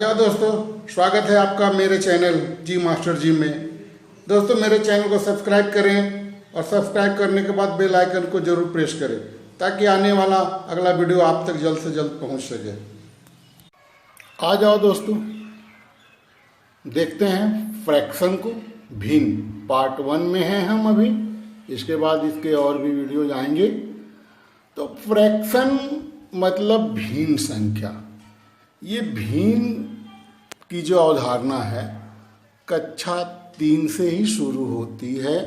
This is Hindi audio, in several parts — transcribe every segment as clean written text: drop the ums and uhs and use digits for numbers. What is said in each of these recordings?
क्या दोस्तों, स्वागत है आपका मेरे चैनल जी मास्टर जी में। दोस्तों, मेरे चैनल को सब्सक्राइब करें और सब्सक्राइब करने के बाद बेल आइकन को जरूर प्रेस करें ताकि आने वाला अगला वीडियो आप तक जल्द से जल्द पहुंच सके। आ जाओ दोस्तों, देखते हैं फ्रैक्शन को। भिन्न पार्ट 1 में हैं हम अभी, इसके बाद इसके और भी वीडियो आएंगे। तो फ्रैक्शन मतलब भिन्न संख्या। ये भिन्न की जो अवधारणा है कक्षा 3 से ही शुरू होती है।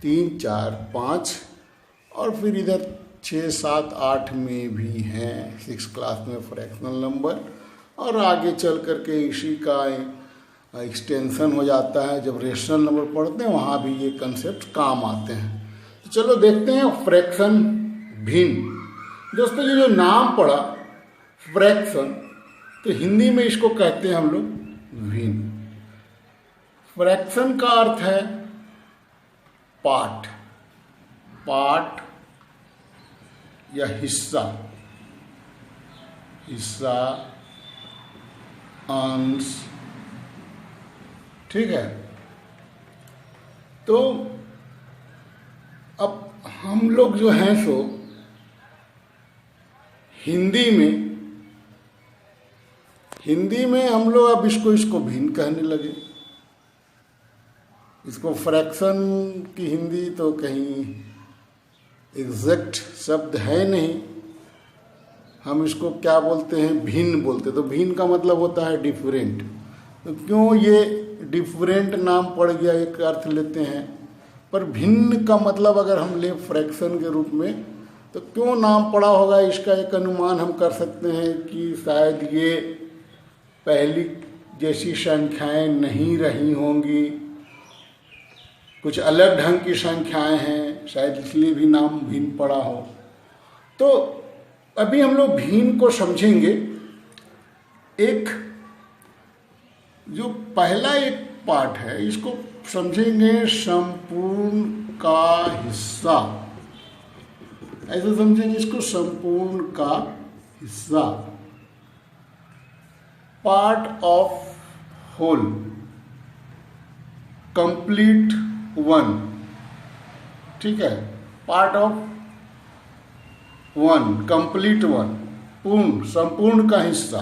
3, 4, 5 और फिर इधर 6, 7, 8 में भी हैं 6 क्लास में फ्रैक्शनल नंबर, और आगे चल करके इसी का एक्सटेंशन हो जाता है। जब रेशनल नंबर पढ़ते हैं वहाँ भी ये कंसेप्ट काम आते हैं। तो चलो देखते हैं फ्रैक्शन भिन्न। दोस्तों, ये जो नाम पड़ा फ्रैक्शन, तो हिंदी में इसको कहते हैं हम लोग भिन्न। फ्रैक्शन का अर्थ है पार्ट, पार्ट या हिस्सा, हिस्सा, अंश, ठीक है। तो अब हम लोग जो हैं सो हिंदी में हम लोग अब इसको भिन्न कहने लगे। इसको फ्रैक्शन की हिंदी तो कहीं एग्जैक्ट शब्द है नहीं, हम इसको क्या बोलते हैं, भिन्न बोलते। तो भिन्न का मतलब होता है डिफरेंट। तो क्यों ये डिफरेंट नाम पड़ गया, एक अर्थ लेते हैं। पर भिन्न का मतलब अगर हम ले फ्रैक्शन के रूप में, तो क्यों नाम पड़ा होगा, इसका एक अनुमान हम कर सकते हैं कि शायद ये पहली जैसी संख्याएं नहीं रही होंगी, कुछ अलग ढंग की संख्याएं हैं, शायद इसलिए भी नाम भिन्न पड़ा हो। तो अभी हम लोग भिन्न को समझेंगे। एक जो पहला एक पार्ट है, इसको समझेंगे संपूर्ण का हिस्सा। ऐसे समझेंगे इसको, संपूर्ण का हिस्सा, part of whole, complete one, ठीक है। Part of one, complete one, पूर्ण, संपूर्ण का हिस्सा।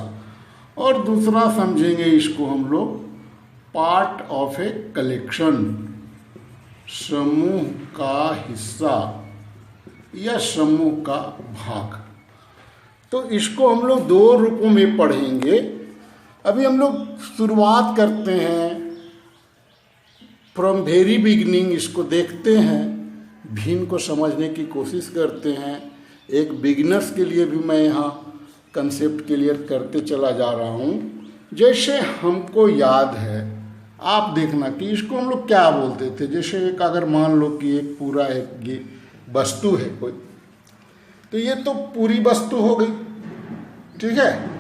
और दूसरा समझेंगे इसको हम लोग पार्ट ऑफ ए कलेक्शन, समूह का हिस्सा या समूह का भाग। तो इसको हम लोग 2 रूपों में पढ़ेंगे। अभी हम लोग शुरुआत करते हैं फ्रॉम वेरी बिगिनिंग, इसको देखते हैं, भिन्न को समझने की कोशिश करते हैं। एक बिगिनर्स के लिए भी मैं यहाँ कंसेप्ट क्लियर करते चला जा रहा हूँ। जैसे हमको याद है, आप देखना कि इसको हम लोग क्या बोलते थे। जैसे एक अगर मान लो कि एक पूरा एक ये वस्तु है कोई, तो ये तो पूरी वस्तु हो गई, ठीक है।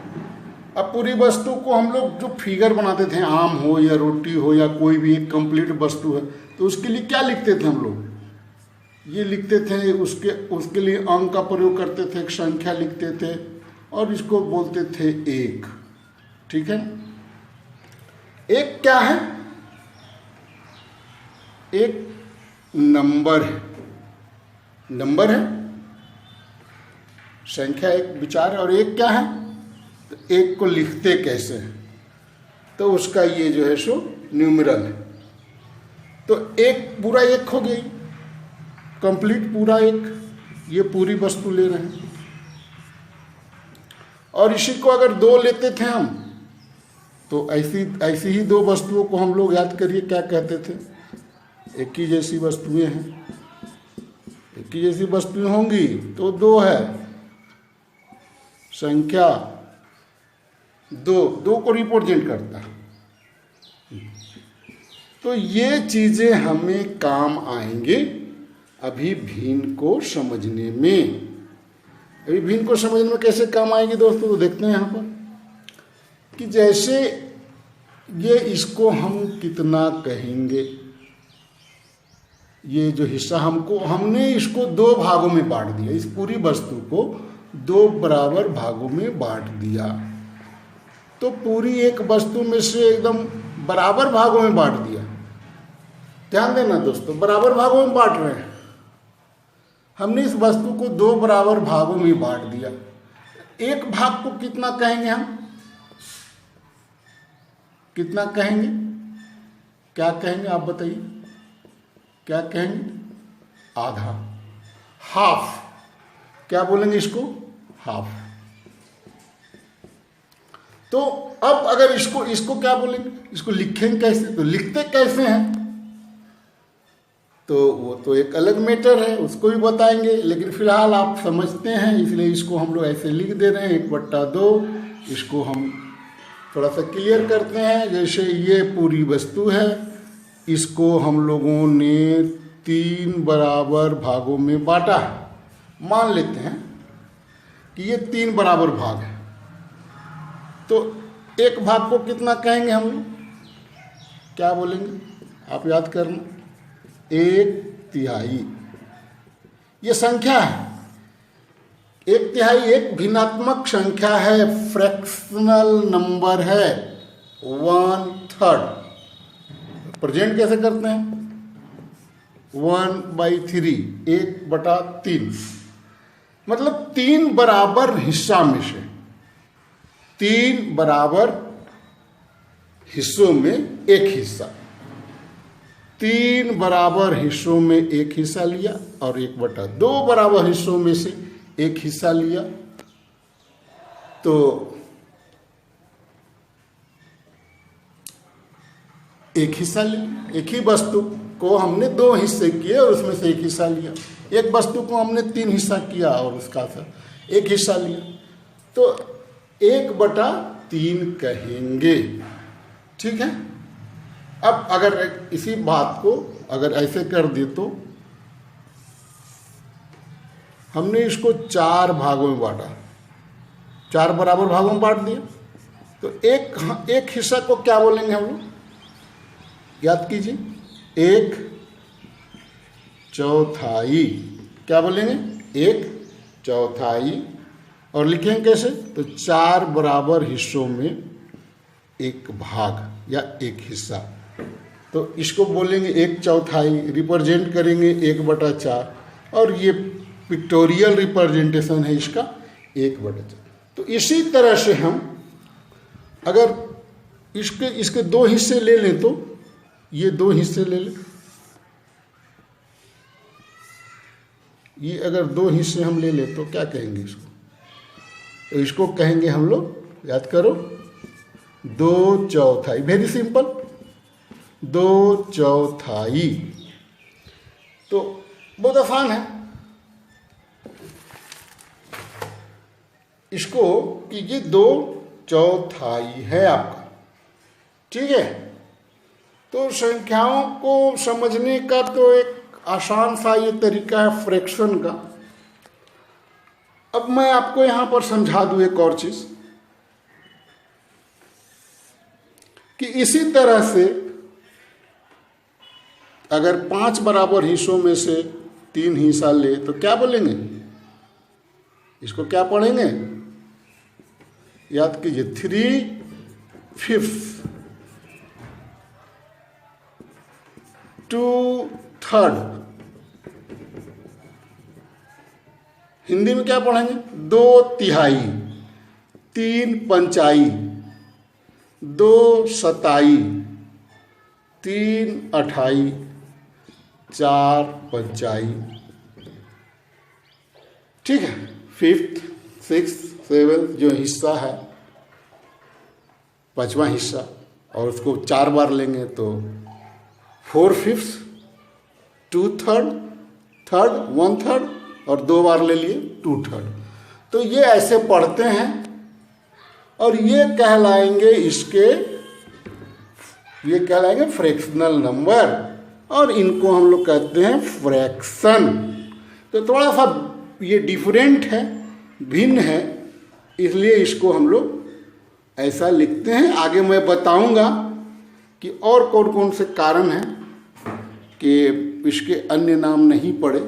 अब पूरी वस्तु को हम लोग जो फिगर बनाते थे, आम हो या रोटी हो या कोई भी एक कंप्लीट वस्तु है, तो उसके लिए क्या लिखते थे हम लोग, ये लिखते थे। उसके लिए अंक का प्रयोग करते थे, एक संख्या लिखते थे और इसको बोलते थे एक, ठीक है। एक क्या है, एक नंबर है, नंबर है, संख्या एक विचार। और एक क्या है, तो एक को लिखते कैसे, तो उसका ये जो है सो न्यूमेरल है। तो एक पूरा एक हो गई, कंप्लीट पूरा एक, ये पूरी वस्तु ले रहे हैं। और इसी को अगर 2 लेते थे हम, तो ऐसी ही 2 वस्तुओं को हम लोग याद करिए क्या कहते थे, एक ही जैसी वस्तुएं हैं, एक ही जैसी वस्तुएं होंगी तो 2 है, संख्या 2 को रिप्रेजेंट करता है। तो ये चीजें हमें काम आएंगे अभी भिन्न को समझने में। अभी भिन्न को समझने में कैसे काम आएंगे दोस्तों, तो देखते हैं यहाँ पर कि जैसे ये इसको हम कितना कहेंगे, ये जो हिस्सा हमने इसको 2 भागों में बांट दिया। इस पूरी वस्तु को 2 बराबर भागों में बांट दिया। तो पूरी एक वस्तु में से एकदम बराबर भागों में बांट दिया। ध्यान देना दोस्तों, बराबर भागों में बांट रहे हैं। हमने इस वस्तु को 2 बराबर भागों में बांट दिया। एक भाग को कितना कहेंगे हम? कितना कहेंगे? क्या कहेंगे आप बताइए? क्या कहेंगे? आधा, हाफ। क्या बोलेंगे इसको? हाफ। तो अब अगर इसको क्या बोलेंगे? इसको लिखेंगे कैसे? तो लिखते कैसे हैं तो वो तो एक अलग मैटर है, उसको भी बताएंगे, लेकिन फिलहाल आप समझते हैं इसलिए इसको हम लोग ऐसे लिख दे रहे हैं 1/2। इसको हम थोड़ा सा क्लियर करते हैं। जैसे ये पूरी वस्तु है, इसको हम लोगों ने 3 बराबर भागों में बांटा। मान लेते हैं कि ये 3 बराबर भाग है, तो एक भाग को कितना कहेंगे हम लोग? क्या बोलेंगे? आप याद करना, 1/3। ये संख्या है, 1/3 एक भिन्नात्मक संख्या है, फ्रैक्शनल नंबर है। 1/3 प्रेजेंट कैसे करते हैं? 1/3, 1/3, मतलब 3 बराबर हिस्सा में से 3 बराबर हिस्सों में एक हिस्सा, 3 बराबर हिस्सों में एक हिस्सा लिया और 1/2 बराबर हिस्सों में से एक हिस्सा लिया। तो एक हिस्सा लिया, एक ही वस्तु को हमने 2 हिस्से किए और उसमें से एक हिस्सा लिया। एक वस्तु को हमने 3 हिस्सा किया और उसका एक हिस्सा लिया, तो 1/3 कहेंगे। ठीक है। अब अगर इसी बात को अगर ऐसे कर दे तो हमने इसको 4 भागों में बांटा, 4 बराबर भागों में बांट दिया, तो एक हिस्सा को क्या बोलेंगे हम लोग? याद कीजिए, 1/4। क्या बोलेंगे? 1/4। और लिखेंगे कैसे? तो 4 बराबर हिस्सों में एक भाग या एक हिस्सा, तो इसको बोलेंगे 1/4, रिप्रेजेंट करेंगे 1/4, और ये पिक्टोरियल रिप्रेजेंटेशन है इसका 1/4। तो इसी तरह से हम अगर इसके 2 हिस्से ले लें, तो ये 2 हिस्से ले लें, ये अगर 2 हिस्से हम ले लें तो क्या कहेंगे इसको? तो इसको कहेंगे हम लोग, याद करो, 2/4। Very simple, 2/4। तो बहुत आसान है इसको कि ये 2/4 है आपका। ठीक है। तो संख्याओं को समझने का तो एक आसान सा ये तरीका है फ्रैक्शन का। अब मैं आपको यहां पर समझा दूं एक और चीज कि इसी तरह से अगर 5 बराबर हिस्सों में से 3 हिस्सा ले तो क्या बोलेंगे? इसको क्या पढ़ेंगे? याद कीजिए, 3/5, 2/3। हिंदी में क्या पढ़ेंगे? 2/3, 3/5, 2/7, 3/8, 4/5। ठीक है। 5th, 6th, 7th जो हिस्सा है, 5वां हिस्सा, और उसको 4 बार लेंगे तो 4/5, 2/3, 3rd, 1/3, और 2 बार ले लिए 2/3। तो ये ऐसे पढ़ते हैं और ये कहलाएंगे फ्रैक्शनल नंबर, और इनको हम लोग कहते हैं फ्रैक्शन। तो थोड़ा सा ये डिफरेंट है, भिन्न है, इसलिए इसको हम लोग ऐसा लिखते हैं। आगे मैं बताऊंगा कि और कौन कौन से कारण हैं कि इसके अन्य नाम नहीं पड़े,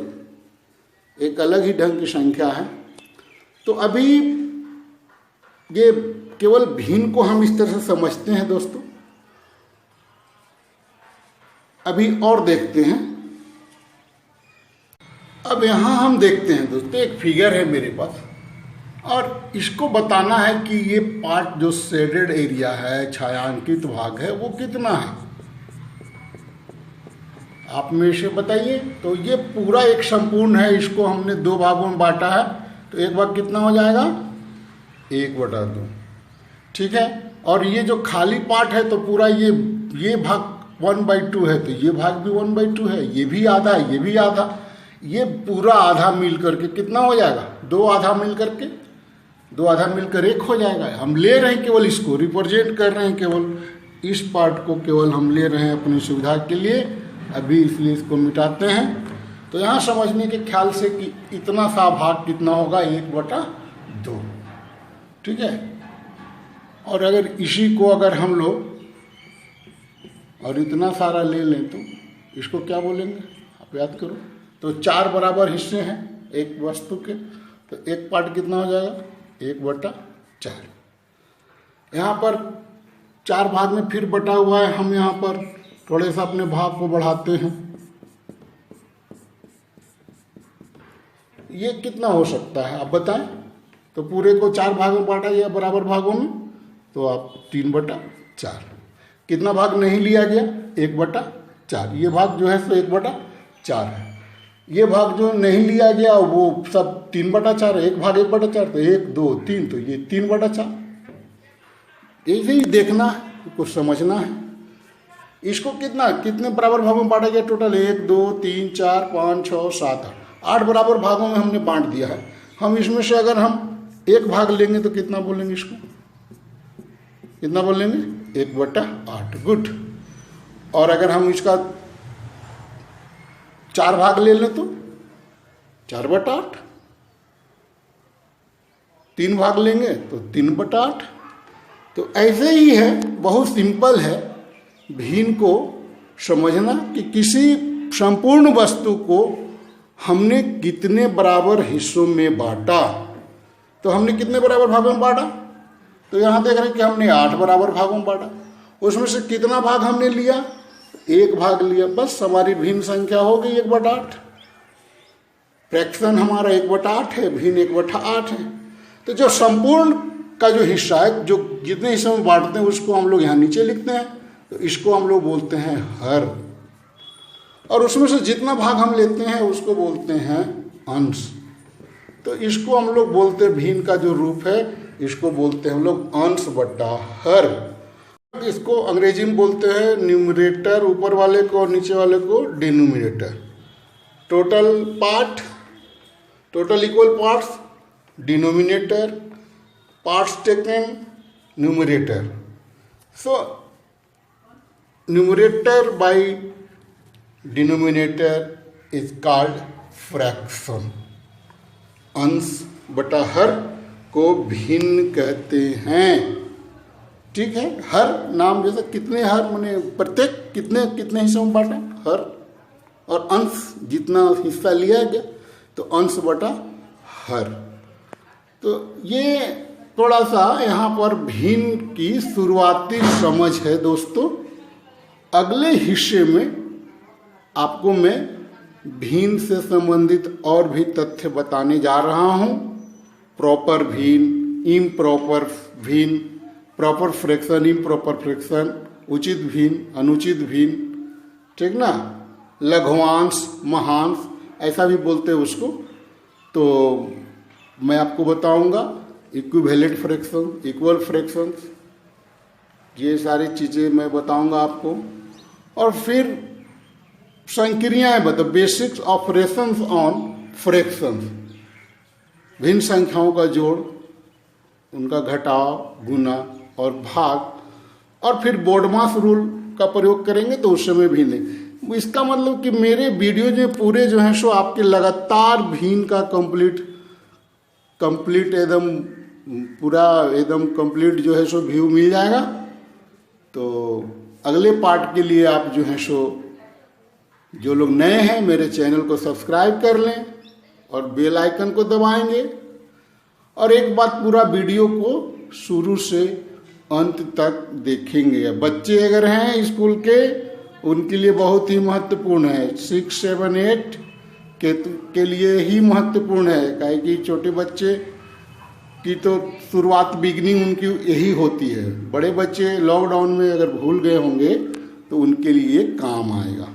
एक अलग ही ढंग की संख्या है। तो अभी ये केवल भिन्न को हम इस तरह से समझते हैं दोस्तों। अभी और देखते हैं। अब यहाँ हम देखते हैं दोस्तों, एक फिगर है मेरे पास और इसको बताना है कि ये पार्ट जो शेडेड एरिया है, छायांकित भाग है, वो कितना है। आप मेरे से बताइए। तो ये पूरा एक संपूर्ण है, इसको हमने 2 भागों में बांटा है, तो एक भाग कितना हो जाएगा 1/2, ठीक है। और ये जो खाली पार्ट है तो पूरा ये भाग 1/2 है, तो ये भाग भी 1/2 है, ये भी आधा, ये भी आधा, ये पूरा आधा मिल करके कितना हो जाएगा 2 आधा मिल करके 2 आधा मिलकर 1 हो जाएगा। हम ले रहे हैं केवल इसको, रिप्रेजेंट कर रहे हैं, केवल इस पार्ट को केवल हम ले रहे हैं अपनी सुविधा के लिए अभी, इसलिए इसको मिटाते हैं। तो यहाँ समझने के ख्याल से कि इतना सा भाग कितना होगा 1/2, ठीक है। और अगर इसी को अगर हम लोग और इतना सारा ले लें तो इसको क्या बोलेंगे, आप याद करो। तो 4 बराबर हिस्से हैं एक वस्तु के, तो एक पार्ट कितना हो जाएगा 1/4। यहाँ पर 4 भाग में फिर बटा हुआ है, हम यहाँ पर थोड़े सा अपने भाग को बढ़ाते हैं। ये कितना हो सकता है आप बताएं। तो पूरे को 4 भागों में बांटा गया बराबर भागों में, तो आप 3/4। कितना भाग नहीं लिया गया 1/4। ये भाग जो है सो 1/4 है। ये भाग जो नहीं लिया गया वो सब 3/4 है। एक भाग 1/4, तो 1 2 3, तो ये 3/4। ऐसे ही देखना है, कुछ समझना है। इसको कितने बराबर भागों में बांटा गया टोटल 1 2 3 4 5 6 7 8 बराबर भागों में हमने बांट दिया है। हम इसमें से अगर हम एक भाग लेंगे तो कितना बोलेंगे, इसको कितना बोलेंगे 1/8। गुड। और अगर हम इसका 4 भाग ले लें तो 4/8। 3 भाग लेंगे तो 3/8। तो ऐसे ही है, बहुत सिंपल है भिन्न को समझना कि किसी संपूर्ण वस्तु को हमने कितने बराबर हिस्सों में बांटा। तो हमने कितने बराबर भागों में बांटा, तो यहाँ देख रहे हैं कि हमने 8 बराबर भागों में बांटा। उसमें से कितना भाग हमने लिया, 1 भाग लिया, बस हमारी भिन्न संख्या हो गई 1/8। फ्रैक्शन हमारा 1/8 है, भिन्न 1/8 है। तो जो संपूर्ण का जो हिस्सा है, जो जितने हिस्सों में बांटते हैं उसको हम लोग यहाँ नीचे लिखते हैं, तो इसको हम लोग बोलते हैं हर। और उसमें से जितना भाग हम लेते हैं उसको बोलते हैं अंश। तो इसको हम लोग बोलते हैं भिन्न का जो रूप है, इसको बोलते हैं हम लोग अंश बटा हर। इसको अंग्रेजी में बोलते हैं न्यूमरेटर ऊपर वाले को और नीचे वाले को denominator. Total equal parts denominator, parts taken numerator. So numerator by denominator is called fraction. अंश बटा हर को भिन्न कहते हैं, ठीक है। हर नाम जैसे कितने हर माने प्रत्येक कितने हिस्सों में बांटा हर, और अंश जितना हिस्सा लिया गया तो अंश बटा हर। तो ये थोड़ा सा यहाँ पर भिन्न की शुरुआती समझ है दोस्तों। अगले हिस्से में आपको मैं भिन्न से संबंधित और भी तथ्य बताने जा रहा हूँ। प्रॉपर भिन्न, इम्प्रॉपर भिन्न, प्रॉपर फ्रैक्शन, इम्प्रॉपर फ्रैक्शन, उचित भिन्न, अनुचित भिन्न, ठीक ना, लघुवांश, महांश, ऐसा भी बोलते हैं उसको। तो मैं आपको बताऊंगा इक्विवेलेंट फ्रैक्शन, इक्वल फ्रैक्शंस, ये सारी चीज़ें मैं बताऊंगा आपको। और फिर संक्रियाएं बता, बेसिक्स ऑपरेशंस ऑन फ्रैक्शंस, भिन्न संख्याओं का जोड़, उनका घटाव, गुना और भाग, और फिर बोर्डमास रूल का प्रयोग करेंगे तो उस समय भी नहीं। इसका मतलब कि मेरे वीडियो जो पूरे जो हैं सो आपके लगातार भिन्न का कंप्लीट एकदम पूरा एकदम कंप्लीट जो है सो व्यू मिल जाएगा। तो अगले पार्ट के लिए आप जो है सो, जो लोग नए हैं मेरे चैनल को सब्सक्राइब कर लें और बेल आइकन को दबाएंगे। और एक बात, पूरा वीडियो को शुरू से अंत तक देखेंगे। बच्चे अगर हैं स्कूल के, उनके लिए बहुत ही महत्वपूर्ण है। 6, 7, 8 के लिए ही महत्वपूर्ण है, काहे कि छोटे बच्चे की तो शुरुआत, बिगनिंग उनकी यही होती है। बड़े बच्चे लॉकडाउन में अगर भूल गए होंगे तो उनके लिए काम आएगा।